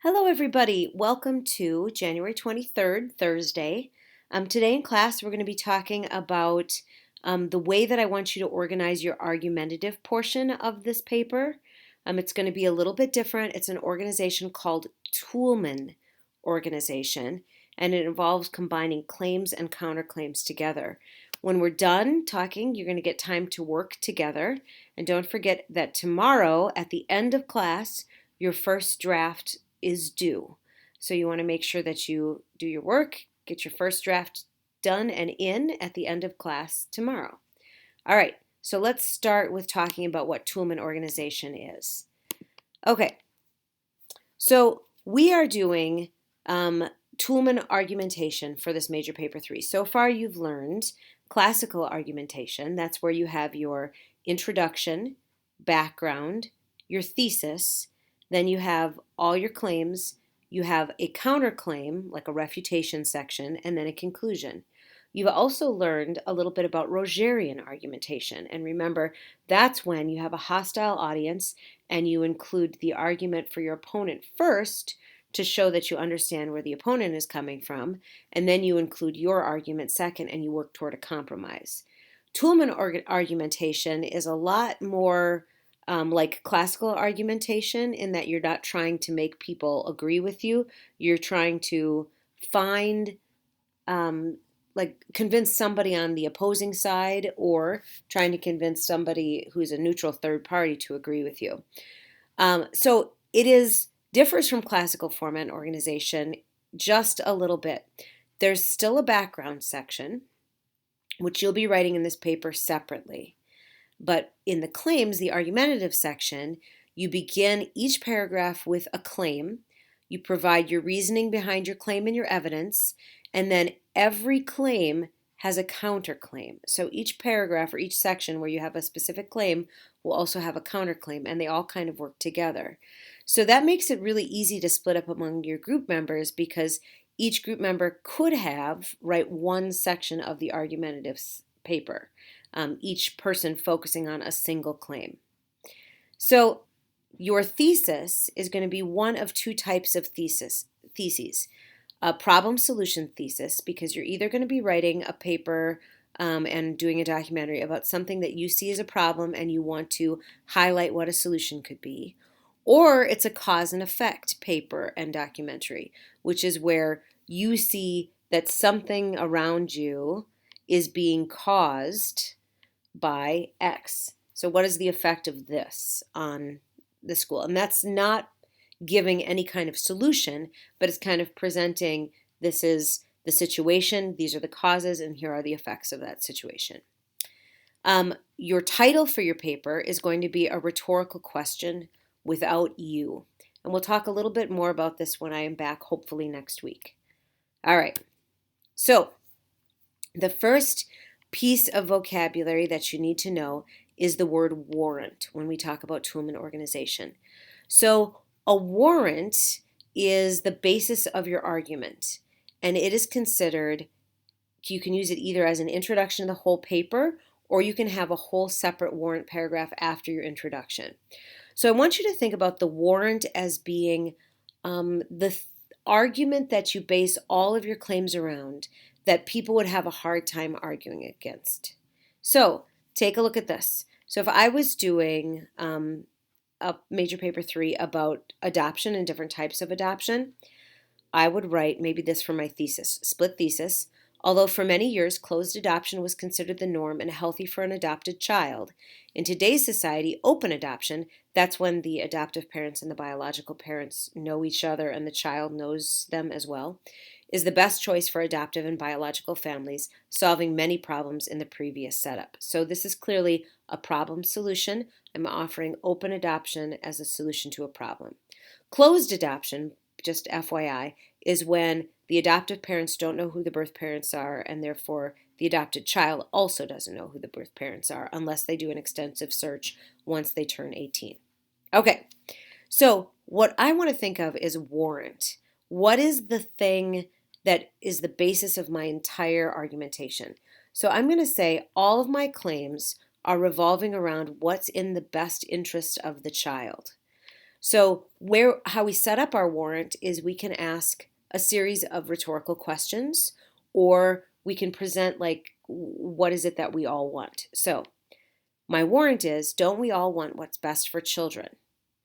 Hello, everybody. Welcome to January 23rd, Thursday. Today in class, we're going to be talking about the way that I want you to organize your argumentative portion of this paper. It's going to be a little bit different. It's an organization called Toolman organization, and it involves combining claims and counterclaims together. When we're done talking, you're going to get time to work together. And don't forget that tomorrow, at the end of class, your first draft is due. So you want to make sure that you do your work, get your first draft done and in at the end of class tomorrow. All right, so let's start with talking about what Toolman organization is. Okay, so we are doing Toolman argumentation for this major paper 3. So far you've learned classical argumentation. That's where you have your introduction, background, your thesis, then you have all your claims, you have a counterclaim, like a refutation section, and then a conclusion. You've also learned a little bit about Rogerian argumentation. And remember, that's when you have a hostile audience and you include the argument for your opponent first to show that you understand where the opponent is coming from, and then you include your argument second and you work toward a compromise. Toolman argumentation is a lot more like classical argumentation in that you're not trying to make people agree with you. You're trying to find, convince somebody on the opposing side or trying to convince somebody who's a neutral third party to agree with you. So it differs from classical format and organization just a little bit. There's still a background section, which you'll be writing in this paper separately. But in the claims, the argumentative section, you begin each paragraph with a claim. You provide your reasoning behind your claim and your evidence, and then every claim has a counterclaim. So each paragraph or each section where you have a specific claim will also have a counterclaim, and they all kind of work together. So that makes it really easy to split up among your group members because each group member could write one section of the argumentative paper. Each person focusing on a single claim. So your thesis is going to be one of two types of theses. A problem solution thesis, because you're either going to be writing a paper and doing a documentary about something that you see as a problem and you want to highlight what a solution could be, or it's a cause and effect paper and documentary, which is where you see that something around you is being caused by X. So what is the effect of this on the school? And that's not giving any kind of solution, but it's kind of presenting this is the situation, these are the causes, and here are the effects of that situation. Your title for your paper is going to be a rhetorical question without you. And we'll talk a little bit more about this when I am back, hopefully next week. All right. So the first piece of vocabulary that you need to know is the word warrant when we talk about Toolman organization. So a warrant is the basis of your argument, and it is considered, you can use it either as an introduction to the whole paper, or you can have a whole separate warrant paragraph after your introduction. So I want you to think about the warrant as being the argument that you base all of your claims around that people would have a hard time arguing against. So take a look at this. So if I was doing a major paper 3 about adoption and different types of adoption, I would write maybe this for my thesis, split thesis. Although for many years closed adoption was considered the norm and healthy for an adopted child, in today's society, open adoption, that's when the adoptive parents and the biological parents know each other and the child knows them as well, is the best choice for adoptive and biological families, solving many problems in the previous setup. So this is clearly a problem solution. I'm offering open adoption as a solution to a problem. Closed adoption, just FYI, is when the adoptive parents don't know who the birth parents are, and therefore the adopted child also doesn't know who the birth parents are unless they do an extensive search once they turn 18. Okay, so what I want to think of is warrant. What is the thing that is the basis of my entire argumentation? So I'm going to say all of my claims are revolving around what's in the best interest of the child. So how we set up our warrant is we can ask a series of rhetorical questions, or we can present like, what is it that we all want? So my warrant is, don't we all want what's best for children?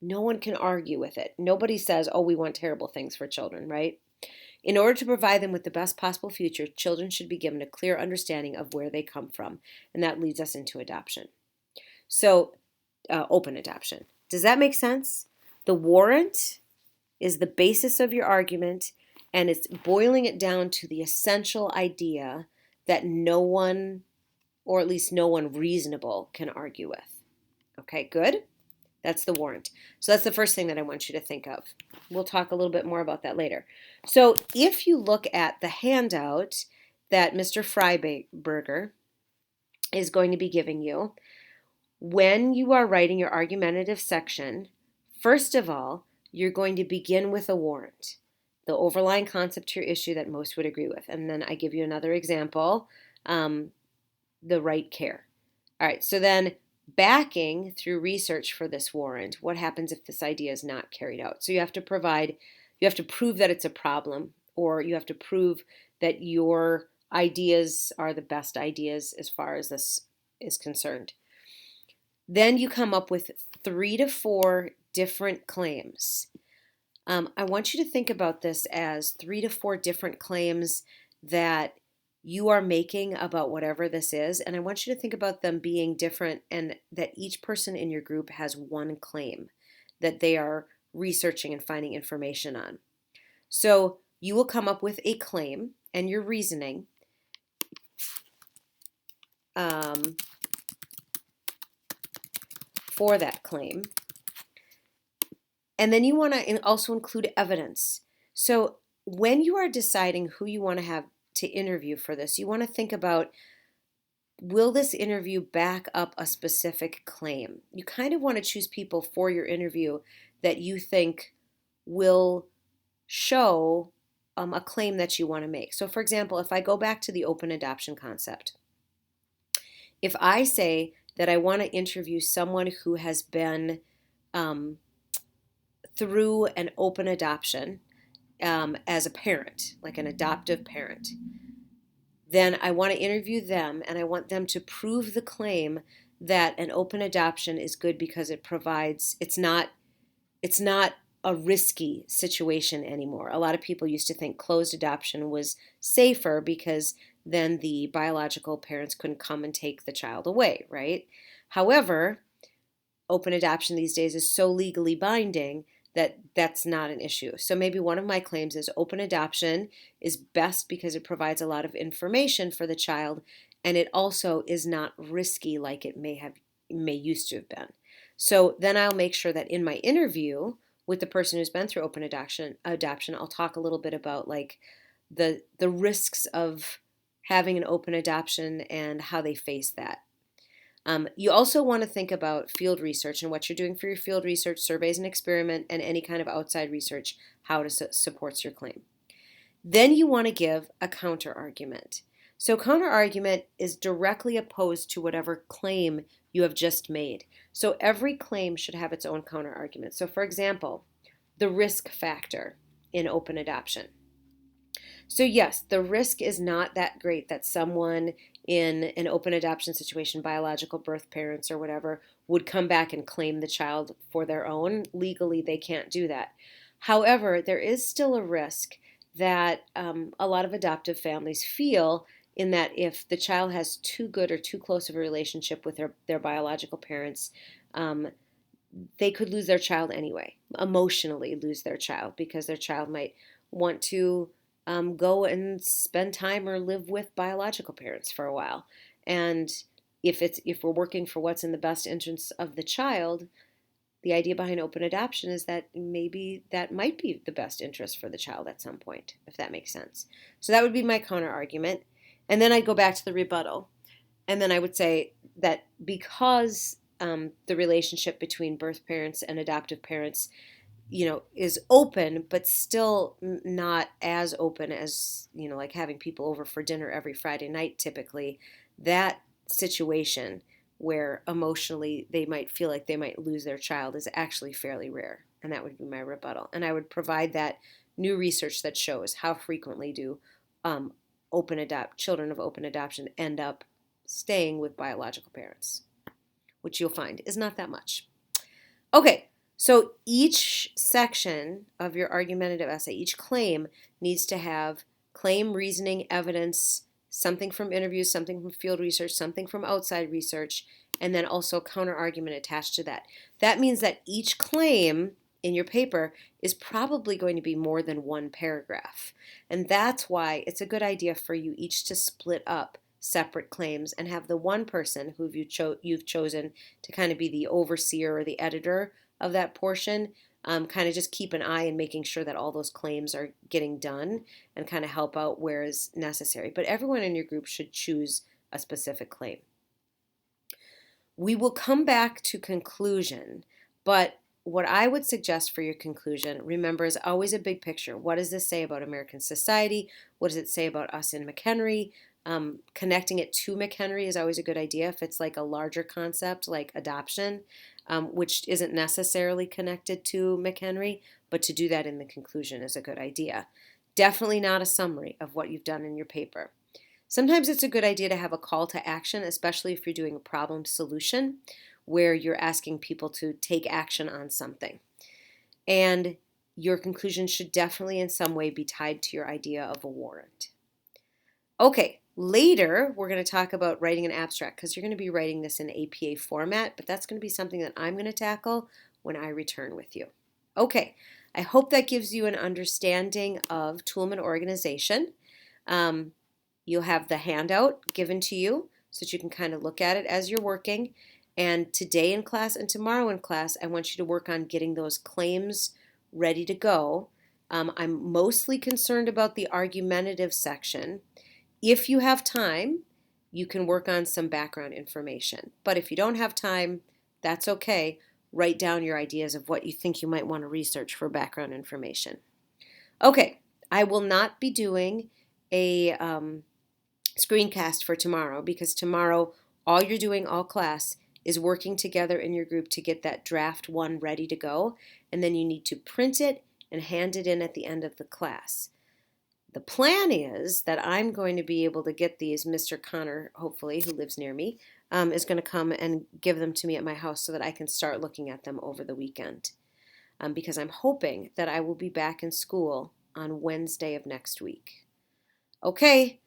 No one can argue with it. Nobody says, oh, we want terrible things for children, right? In order to provide them with the best possible future, children should be given a clear understanding of where they come from. And that leads us into adoption. So, open adoption. Does that make sense? The warrant is the basis of your argument, and it's boiling it down to the essential idea that no one, or at least no one reasonable, can argue with. Okay, good? That's the warrant. So that's the first thing that I want you to think of. We'll talk a little bit more about that later. So if you look at the handout that Mr. Freiberger is going to be giving you, when you are writing your argumentative section, first of all, you're going to begin with a warrant, the overlying concept to your issue that most would agree with. And then I give you another example, the right care. All right, so then backing through research for this warrant, what happens if this idea is not carried out? So you have to prove that it's a problem, or you have to prove that your ideas are the best ideas as far as this is concerned. Then you come up with 3 to 4 different claims. I want you to think about this as 3 to 4 different claims that you are making about whatever this is, and I want you to think about them being different, and that each person in your group has one claim that they are researching and finding information on. So you will come up with a claim and your reasoning for that claim. And then you want to also include evidence. So when you are deciding who you want to have to interview for this, you want to think about, will this interview back up a specific claim? You kind of want to choose people for your interview that you think will show a claim that you want to make. So for example, if I go back to the open adoption concept, if I say that I want to interview someone who has been through an open adoption as a parent, like an adoptive parent, then I want to interview them, and I want them to prove the claim that an open adoption is good because it's not a risky situation anymore. A lot of people used to think closed adoption was safer because then the biological parents couldn't come and take the child away, right? However, open adoption these days is so legally binding that that's not an issue. So maybe one of my claims is open adoption is best because it provides a lot of information for the child, and it also is not risky like it may used to have been. So then I'll make sure that in my interview with the person who's been through open adoption, I'll talk a little bit about like the risks of having an open adoption and how they face that. You also want to think about field research and what you're doing for your field research, surveys and experiment, and any kind of outside research, how it supports your claim. Then you want to give a counter argument. So counter argument is directly opposed to whatever claim you have just made. So every claim should have its own counter argument. So for example, the risk factor in open adoption. So yes, the risk is not that great that someone in an open adoption situation, biological birth parents or whatever, would come back and claim the child for their own. Legally, they can't do that. However, there is still a risk that a lot of adoptive families feel in that if the child has too good or too close of a relationship with their biological parents, they could lose their child anyway, emotionally lose their child, because their child might want to go and spend time or live with biological parents for a while. And if we're working for what's in the best interest of the child, the idea behind open adoption is that maybe that might be the best interest for the child at some point, if that makes sense. So that would be my counter argument. And then I'd go back to the rebuttal. And then I would say that because the relationship between birth parents and adoptive parents is open, but still not as open as, like having people over for dinner every Friday night typically, that situation where emotionally they might feel like they might lose their child is actually fairly rare. And that would be my rebuttal. And I would provide that new research that shows how frequently do um, children of open adoption end up staying with biological parents, which you'll find is not that much. Okay, so each section of your argumentative essay, each claim needs to have claim, reasoning, evidence, something from interviews, something from field research, something from outside research, and then also counter argument attached to that. That means that each claim in your paper is probably going to be more than one paragraph. And that's why it's a good idea for you each to split up separate claims and have the one person who you've chosen to kind of be the overseer or the editor of that portion kind of just keep an eye and making sure that all those claims are getting done and kind of help out where is necessary. But everyone in your group should choose a specific claim. We will come back to conclusion, but what I would suggest for your conclusion, remember, is always a big picture. What does this say about American society? What does it say about us in McHenry? Connecting it to McHenry is always a good idea if it's like a larger concept like adoption, which isn't necessarily connected to McHenry, but to do that in the conclusion is a good idea. Definitely not a summary of what you've done in your paper. Sometimes it's a good idea to have a call to action, especially if you're doing a problem solution where you're asking people to take action on something. And your conclusion should definitely in some way be tied to your idea of a warrant. Okay, later we're going to talk about writing an abstract because you're going to be writing this in APA format, but that's going to be something that I'm going to tackle when I return with you. Okay, I hope that gives you an understanding of Toolman organization. You'll have the handout given to you so that you can kind of look at it as you're working. And today in class and tomorrow in class, I want you to work on getting those claims ready to go. I'm mostly concerned about the argumentative section. If you have time, you can work on some background information. But if you don't have time, that's okay. Write down your ideas of what you think you might want to research for background information. Okay, I will not be doing a screencast for tomorrow because tomorrow all you're doing all class is working together in your group to get that draft one ready to go, and then you need to print it and hand it in at the end of the class. The plan is that I'm going to be able to get these, Mr. Connor, hopefully, who lives near me, is going to come and give them to me at my house so that I can start looking at them over the weekend. Because I'm hoping that I will be back in school on Wednesday of next week. Okay,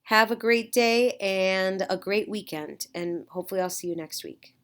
have a great day and a great weekend, and hopefully I'll see you next week.